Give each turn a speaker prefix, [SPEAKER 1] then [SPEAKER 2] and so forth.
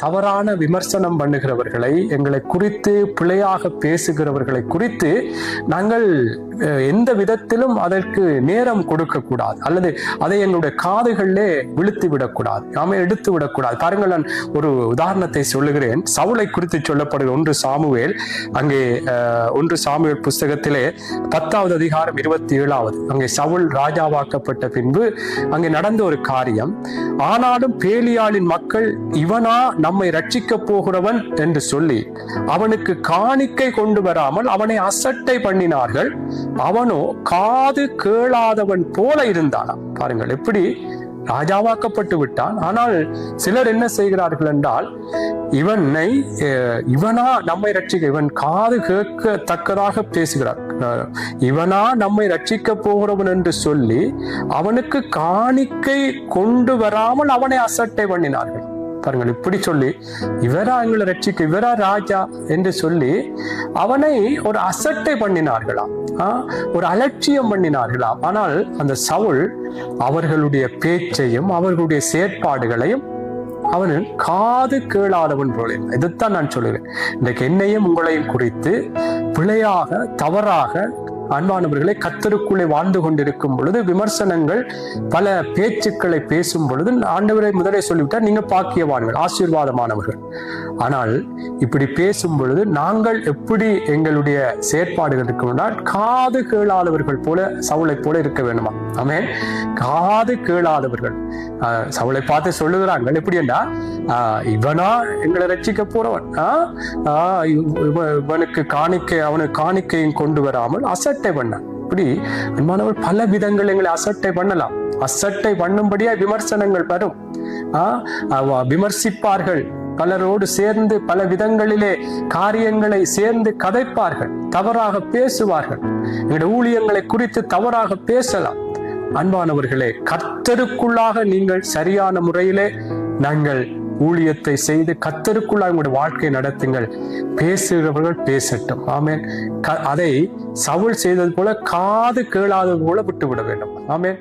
[SPEAKER 1] தவறான விமர்சனம் பண்ணுகிறவர்களை, எங்களை குறித்து பிழையாக பேசுகிறவர்களை குறித்து நாங்கள் எந்த விதத்திலும் அதற்கு நேரம் கொடுக்க கூடாது, அல்லது அதை எங்களுடைய காதுகளிலே விழுத்து விடக்கூடாது, நாம எடுத்து விடக்கூடாது. பாருங்கள், நான் ஒரு உதாரணத்தை சொல்லுகிறேன். சவுலை குறித்து சொல்லப்படுகிற 1 சாமுவேல், அங்கே 1 சாமுவேல் புஸ்தகத்திலே 10வது அதிகாரம் 27வது, அங்கே சவுல் ராஜாவாக்கப்பட்ட பின்பு அங்கே நடந்த ஒரு காரியம். ஆனாலும் பேலியாளின் மக்கள் இவனா நம்மை ரட்சிக்க போகிறவன் என்று சொல்லி அவனுக்கு காணிக்கை கொண்டு வராமல் அவனை அசட்டை பண்ணினார்கள். அவனோ காது கேளாதவன் போல இருந்தானாம். பாருங்கள், எப்படி ராஜாவாக்கப்பட்டு விட்டான். ஆனால் சிலர் என்ன செய்கிறார்கள் என்றால், இவனா நம்மை ரட்சிக்க, இவன் காது கேட்கத்தக்கதாக பேசுகிறார், இவனா நம்மை ரட்சிக்க போகிறவன் என்று சொல்லி அவனுக்கு காணிக்கை கொண்டு வராமல் அவனை அசட்டை பண்ணினார்கள். பாருங்கள், இப்படி சொல்லி இவரா எங்களை ரட்சிக்க, இவரா ராஜா என்று சொல்லி அவனை ஒரு அசட்டை பண்ணினார்களாம், ஒரு அலட்சியம் பண்ணினார்களாம். ஆனால் அந்த சவுல் அவர்களுடைய பேச்சையும் அவர்களுடைய செயற்பாடுகளையும் அவனு காது கேளாதவன் போல. இதைத்தான் நான் சொல்லுகிறேன். இன்றைக்கு என்னையும் உங்களையும் குறித்து பிழையாக, தவறாக, அன்பானவர்களை, கர்த்தருக்குள்ளே வாழ்ந்து கொண்டிருக்கும் பொழுது விமர்சனங்கள், பல பேச்சுக்களை பேசும் பொழுது ஆண்டவரை முதலே சொல்லிவிட்டார், நீங்க பாக்கியவான்கள், ஆசீர்வாதமானவர்கள். ஆனால் இப்படி பேசும் பொழுது நாங்கள் எப்படி எங்களுடைய செயற்பாடுகள் இருக்கணும்னா, காது கேளாதவர்கள் போல, சவுளை போல இருக்க வேண்டுமா? ஆமென். காது கேளாதவர்கள். சவுளை பார்த்து சொல்லுகிறாங்க, எப்படி என்றா, இவனா எங்களை ரட்சிக்க போறவன், இவனுக்கு காணிக்கை, அவனுக்கு காணிக்கையும் கொண்டு வராமல் அசட்டை பண்ண. இப்படி அன்பானவர் பல விதங்கள் எங்களை அசட்டை பண்ணலாம். அசட்டை பண்ணும்படியா விமர்சனங்கள் வரும். விமர்சிப்பார்கள், பலரோடு சேர்ந்து பல விதங்களிலே காரியங்களை சேர்ந்து கதைப்பார்கள், தவறாக பேசுவார்கள், எங்களுடைய ஊழியங்களை குறித்து தவறாக பேசலாம். அன்பானவர்களே, கர்த்தருக்குள்ளாக நீங்கள் சரியான முறையிலே நாங்கள் ஊழியத்தை செய்து கர்த்தருக்குள்ளாக உங்களுடைய வாழ்க்கை நடத்துங்கள். பேசுகிறவர்கள் பேசட்டும். ஆமென். அதை சவுல் செய்தது போல காது கேளாதது போல விட்டு விட வேண்டும். ஆமென்.